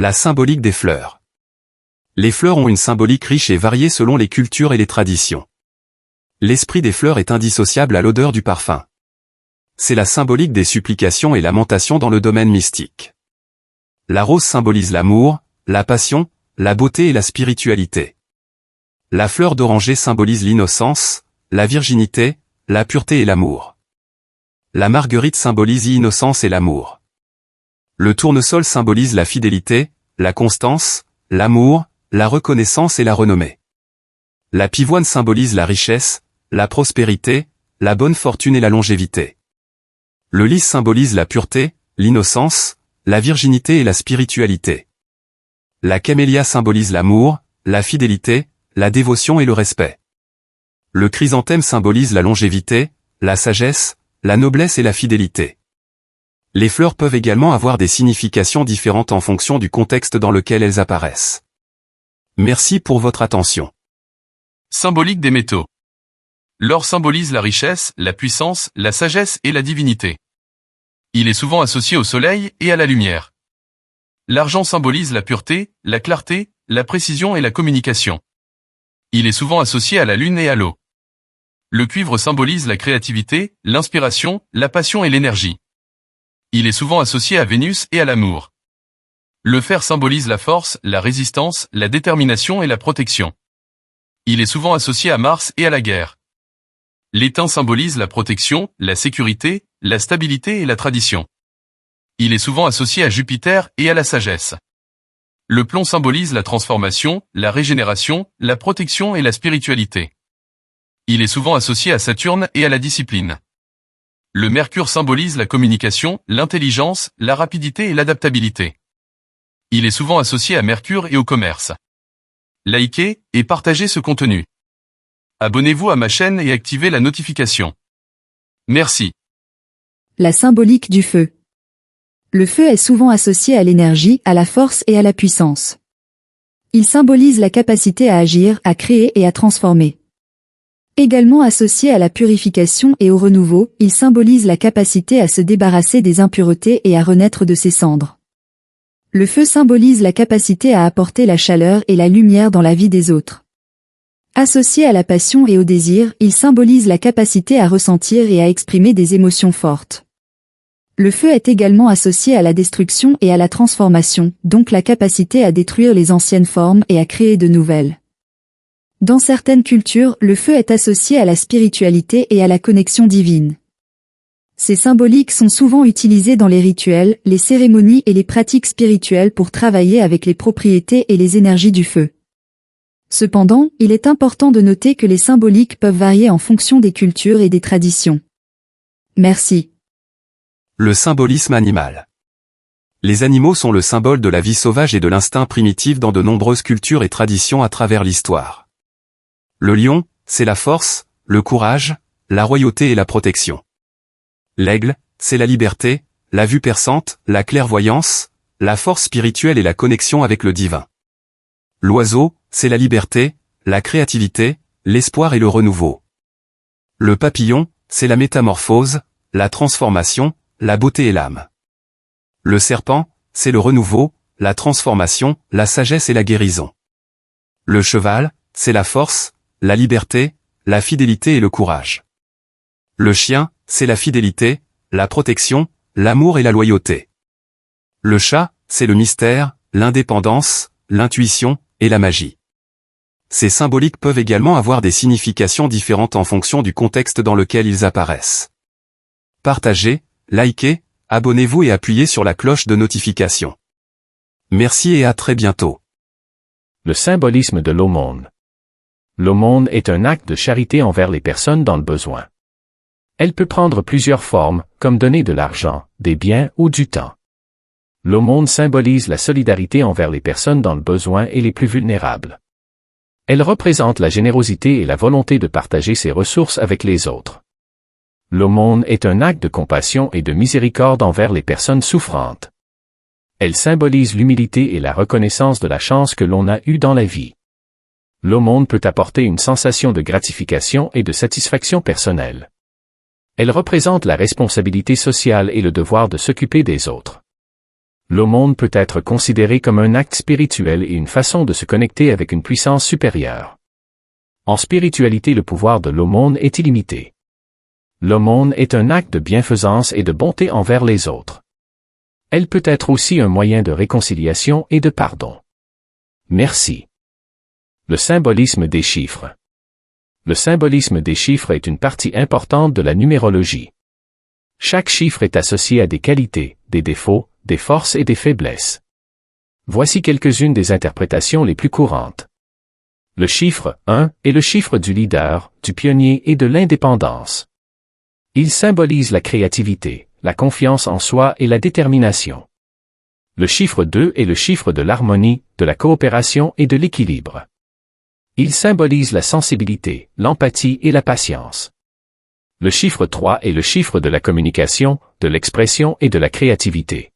La symbolique des fleurs. Les fleurs ont une symbolique riche et variée selon les cultures et les traditions. L'esprit des fleurs est indissociable à l'odeur du parfum. C'est la symbolique des supplications et lamentations dans le domaine mystique. La rose symbolise l'amour, la passion, la beauté et la spiritualité. La fleur d'oranger symbolise l'innocence, la virginité, la pureté et l'amour. La marguerite symbolise l'innocence et l'amour. Le tournesol symbolise la fidélité, la constance, l'amour, la reconnaissance et la renommée. La pivoine symbolise la richesse, la prospérité, la bonne fortune et la longévité. Le lys symbolise la pureté, l'innocence, la virginité et la spiritualité. La camélia symbolise l'amour, la fidélité, la dévotion et le respect. Le chrysanthème symbolise la longévité, la sagesse, la noblesse et la fidélité. Les fleurs peuvent également avoir des significations différentes en fonction du contexte dans lequel elles apparaissent. Merci pour votre attention. Symbolique des métaux. L'or symbolise la richesse, la puissance, la sagesse et la divinité. Il est souvent associé au soleil et à la lumière. L'argent symbolise la pureté, la clarté, la précision et la communication. Il est souvent associé à la lune et à l'eau. Le cuivre symbolise la créativité, l'inspiration, la passion et l'énergie. Il est souvent associé à Vénus et à l'amour. Le fer symbolise la force, la résistance, la détermination et la protection. Il est souvent associé à Mars et à la guerre. L'étain symbolise la protection, la sécurité, la stabilité et la tradition. Il est souvent associé à Jupiter et à la sagesse. Le plomb symbolise la transformation, la régénération, la protection et la spiritualité. Il est souvent associé à Saturne et à la discipline. Le mercure symbolise la communication, l'intelligence, la rapidité et l'adaptabilité. Il est souvent associé à Mercure et au commerce. Likez et partagez ce contenu. Abonnez-vous à ma chaîne et activez la notification. Merci. La symbolique du feu. Le feu est souvent associé à l'énergie, à la force et à la puissance. Il symbolise la capacité à agir, à créer et à transformer. Également associé à la purification et au renouveau, il symbolise la capacité à se débarrasser des impuretés et à renaître de ses cendres. Le feu symbolise la capacité à apporter la chaleur et la lumière dans la vie des autres. Associé à la passion et au désir, il symbolise la capacité à ressentir et à exprimer des émotions fortes. Le feu est également associé à la destruction et à la transformation, donc la capacité à détruire les anciennes formes et à créer de nouvelles. Dans certaines cultures, le feu est associé à la spiritualité et à la connexion divine. Ces symboliques sont souvent utilisées dans les rituels, les cérémonies et les pratiques spirituelles pour travailler avec les propriétés et les énergies du feu. Cependant, il est important de noter que les symboliques peuvent varier en fonction des cultures et des traditions. Merci. Le symbolisme animal. Les animaux sont le symbole de la vie sauvage et de l'instinct primitif dans de nombreuses cultures et traditions à travers l'histoire. Le lion, c'est la force, le courage, la royauté et la protection. L'aigle, c'est la liberté, la vue perçante, la clairvoyance, la force spirituelle et la connexion avec le divin. L'oiseau, c'est la liberté, la créativité, l'espoir et le renouveau. Le papillon, c'est la métamorphose, la transformation, la beauté et l'âme. Le serpent, c'est le renouveau, la transformation, la sagesse et la guérison. Le cheval, c'est la force, la liberté, la fidélité et le courage. Le chien, c'est la fidélité, la protection, l'amour et la loyauté. Le chat, c'est le mystère, l'indépendance, l'intuition et la magie. Ces symboliques peuvent également avoir des significations différentes en fonction du contexte dans lequel ils apparaissent. Partagez, likez, abonnez-vous et appuyez sur la cloche de notification. Merci et à très bientôt. Le symbolisme de l'aumône. L'aumône est un acte de charité envers les personnes dans le besoin. Elle peut prendre plusieurs formes, comme donner de l'argent, des biens ou du temps. L'aumône symbolise la solidarité envers les personnes dans le besoin et les plus vulnérables. Elle représente la générosité et la volonté de partager ses ressources avec les autres. L'aumône est un acte de compassion et de miséricorde envers les personnes souffrantes. Elle symbolise l'humilité et la reconnaissance de la chance que l'on a eue dans la vie. L'aumône peut apporter une sensation de gratification et de satisfaction personnelle. Elle représente la responsabilité sociale et le devoir de s'occuper des autres. L'aumône peut être considéré comme un acte spirituel et une façon de se connecter avec une puissance supérieure. En spiritualité, le pouvoir de l'aumône est illimité. L'aumône est un acte de bienfaisance et de bonté envers les autres. Elle peut être aussi un moyen de réconciliation et de pardon. Merci. Le symbolisme des chiffres. Le symbolisme des chiffres est une partie importante de la numérologie. Chaque chiffre est associé à des qualités, des défauts, des forces et des faiblesses. Voici quelques-unes des interprétations les plus courantes. Le chiffre 1 est le chiffre du leader, du pionnier et de l'indépendance. Il symbolise la créativité, la confiance en soi et la détermination. Le chiffre 2 est le chiffre de l'harmonie, de la coopération et de l'équilibre. Il symbolise la sensibilité, l'empathie et la patience. Le chiffre 3 est le chiffre de la communication, de l'expression et de la créativité.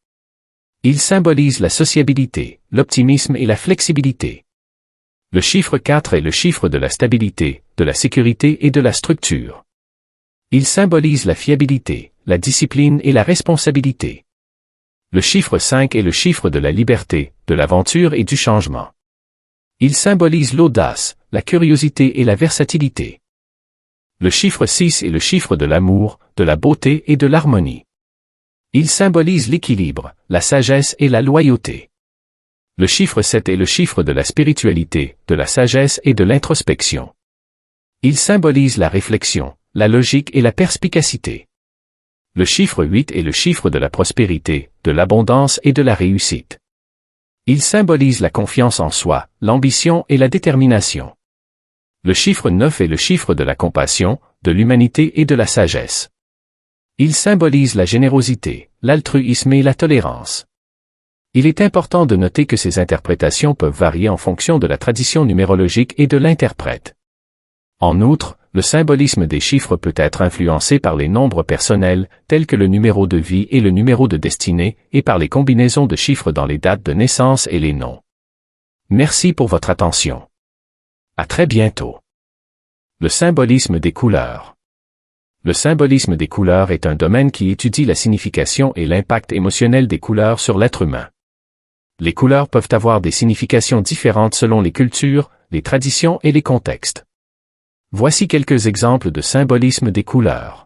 Il symbolise la sociabilité, l'optimisme et la flexibilité. Le chiffre 4 est le chiffre de la stabilité, de la sécurité et de la structure. Il symbolise la fiabilité, la discipline et la responsabilité. Le chiffre 5 est le chiffre de la liberté, de l'aventure et du changement. Il symbolise l'audace, la curiosité et la versatilité. Le chiffre 6 est le chiffre de l'amour, de la beauté et de l'harmonie. Il symbolise l'équilibre, la sagesse et la loyauté. Le chiffre 7 est le chiffre de la spiritualité, de la sagesse et de l'introspection. Il symbolise la réflexion, la logique et la perspicacité. Le chiffre 8 est le chiffre de la prospérité, de l'abondance et de la réussite. Il symbolise la confiance en soi, l'ambition et la détermination. Le chiffre 9 est le chiffre de la compassion, de l'humanité et de la sagesse. Il symbolise la générosité, l'altruisme et la tolérance. Il est important de noter que ces interprétations peuvent varier en fonction de la tradition numérologique et de l'interprète. En outre, le symbolisme des chiffres peut être influencé par les nombres personnels, tels que le numéro de vie et le numéro de destinée, et par les combinaisons de chiffres dans les dates de naissance et les noms. Merci pour votre attention. À très bientôt. Le symbolisme des couleurs. Le symbolisme des couleurs est un domaine qui étudie la signification et l'impact émotionnel des couleurs sur l'être humain. Les couleurs peuvent avoir des significations différentes selon les cultures, les traditions et les contextes. Voici quelques exemples de symbolisme des couleurs.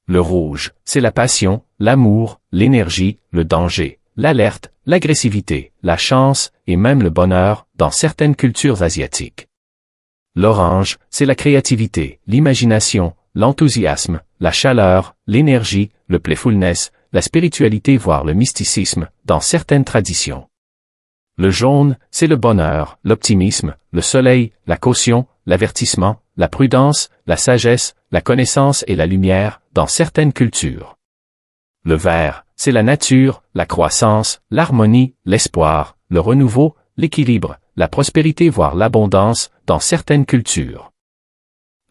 Le rouge, c'est la passion, l'amour, l'énergie, le danger, l'alerte, l'agressivité, la chance et même le bonheur dans certaines cultures asiatiques. L'orange, c'est la créativité, l'imagination, l'enthousiasme, la chaleur, l'énergie, le playfulness, la spiritualité voire le mysticisme dans certaines traditions. Le jaune, c'est le bonheur, l'optimisme, le soleil, la caution, l'avertissement, la prudence, la sagesse, la connaissance et la lumière dans certaines cultures. Le vert, c'est la nature, la croissance, l'harmonie, l'espoir, le renouveau, l'équilibre, la prospérité voire l'abondance dans certaines cultures.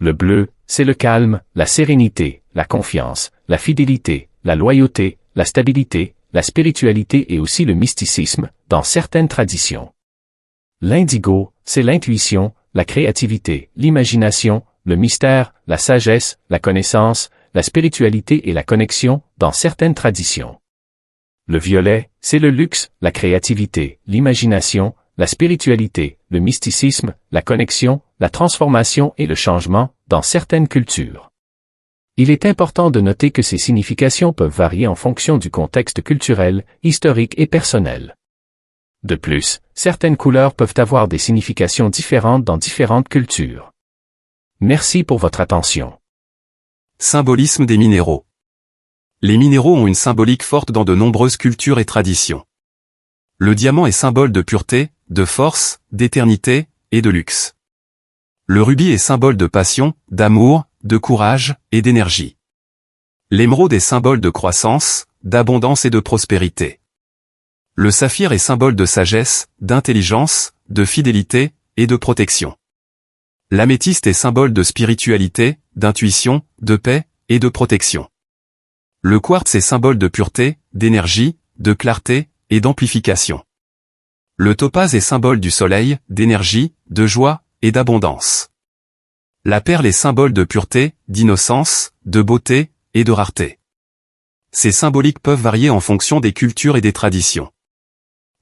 Le bleu, c'est le calme, la sérénité, la confiance, la fidélité, la loyauté, la stabilité, la spiritualité et aussi le mysticisme dans certaines traditions. L'indigo, c'est l'intuition, la créativité, l'imagination, le mystère, la sagesse, la connaissance, la spiritualité et la connexion dans certaines traditions. Le violet, c'est le luxe, la créativité, l'imagination, la spiritualité, le mysticisme, la connexion, la transformation et le changement dans certaines cultures. Il est important de noter que ces significations peuvent varier en fonction du contexte culturel, historique et personnel. De plus, certaines couleurs peuvent avoir des significations différentes dans différentes cultures. Merci pour votre attention. Symbolisme des minéraux. Les minéraux ont une symbolique forte dans de nombreuses cultures et traditions. Le diamant est symbole de pureté, de force, d'éternité et de luxe. Le rubis est symbole de passion, d'amour, de courage et d'énergie. L'émeraude est symbole de croissance, d'abondance et de prospérité. Le saphir est symbole de sagesse, d'intelligence, de fidélité et de protection. L'améthyste est symbole de spiritualité, d'intuition, de paix et de protection. Le quartz est symbole de pureté, d'énergie, de clarté et d'amplification. Le topaze est symbole du soleil, d'énergie, de joie et d'abondance. La perle est symbole de pureté, d'innocence, de beauté et de rareté. Ces symboliques peuvent varier en fonction des cultures et des traditions.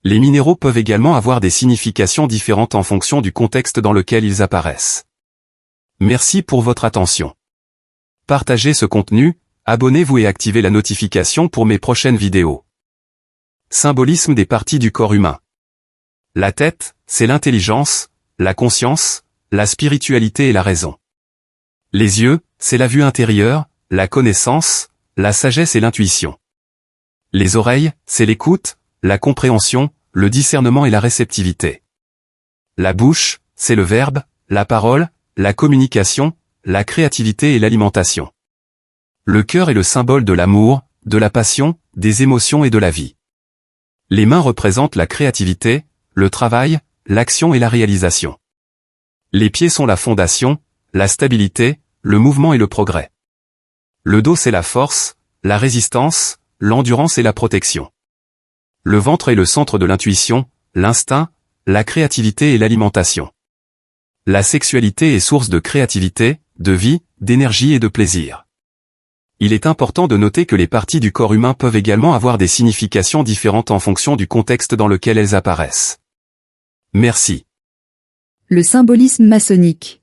Les minéraux peuvent également avoir des significations différentes en fonction du contexte dans lequel ils apparaissent. Merci pour votre attention. Partagez ce contenu, abonnez-vous et activez la notification pour mes prochaines vidéos. Symbolisme des parties du corps humain. La tête, c'est l'intelligence, la conscience, la spiritualité et la raison. Les yeux, c'est la vue intérieure, la connaissance, la sagesse et l'intuition. Les oreilles, c'est l'écoute, la compréhension, le discernement et la réceptivité. La bouche, c'est le verbe, la parole, la communication, la créativité et l'alimentation. Le cœur est le symbole de l'amour, de la passion, des émotions et de la vie. Les mains représentent la créativité, le travail, l'action et la réalisation. Les pieds sont la fondation, la stabilité, le mouvement et le progrès. Le dos c'est la force, la résistance, l'endurance et la protection. Le ventre est le centre de l'intuition, l'instinct, la créativité et l'alimentation. La sexualité est source de créativité, de vie, d'énergie et de plaisir. Il est important de noter que les parties du corps humain peuvent également avoir des significations différentes en fonction du contexte dans lequel elles apparaissent. Merci. Le symbolisme maçonnique.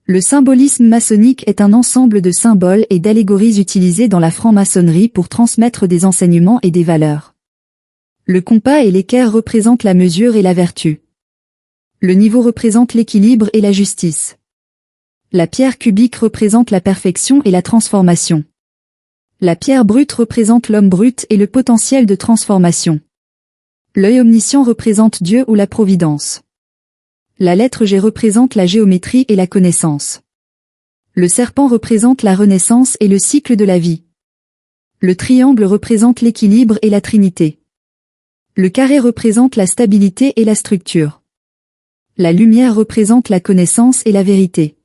Le symbolisme maçonnique est un ensemble de symboles et d'allégories utilisés dans la franc-maçonnerie pour transmettre des enseignements et des valeurs. Le compas et l'équerre représentent la mesure et la vertu. Le niveau représente l'équilibre et la justice. La pierre cubique représente la perfection et la transformation. La pierre brute représente l'homme brut et le potentiel de transformation. L'œil omniscient représente Dieu ou la providence. La lettre G représente la géométrie et la connaissance. Le serpent représente la renaissance et le cycle de la vie. Le triangle représente l'équilibre et la trinité. Le carré représente la stabilité et la structure. La lumière représente la connaissance et la vérité.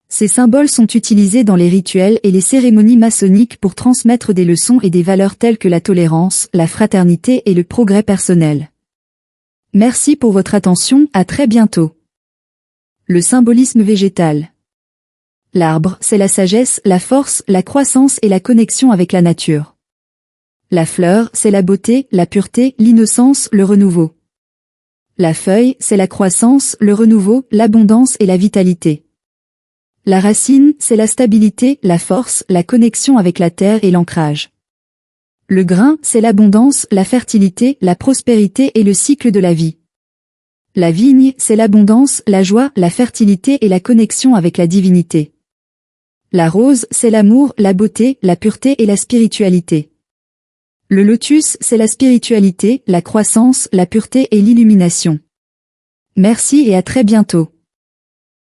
Ces symboles sont utilisés dans les rituels et les cérémonies maçonniques pour transmettre des leçons et des valeurs telles que la tolérance, la fraternité et le progrès personnel. Merci pour votre attention, à très bientôt. Le symbolisme végétal. L'arbre, c'est la sagesse, la force, la croissance et la connexion avec la nature. La fleur, c'est la beauté, la pureté, l'innocence, le renouveau. La feuille, c'est la croissance, le renouveau, l'abondance et la vitalité. La racine, c'est la stabilité, la force, la connexion avec la terre et l'ancrage. Le grain, c'est l'abondance, la fertilité, la prospérité et le cycle de la vie. La vigne, c'est l'abondance, la joie, la fertilité et la connexion avec la divinité. La rose, c'est l'amour, la beauté, la pureté et la spiritualité. Le lotus, c'est la spiritualité, la croissance, la pureté et l'illumination. Merci et à très bientôt.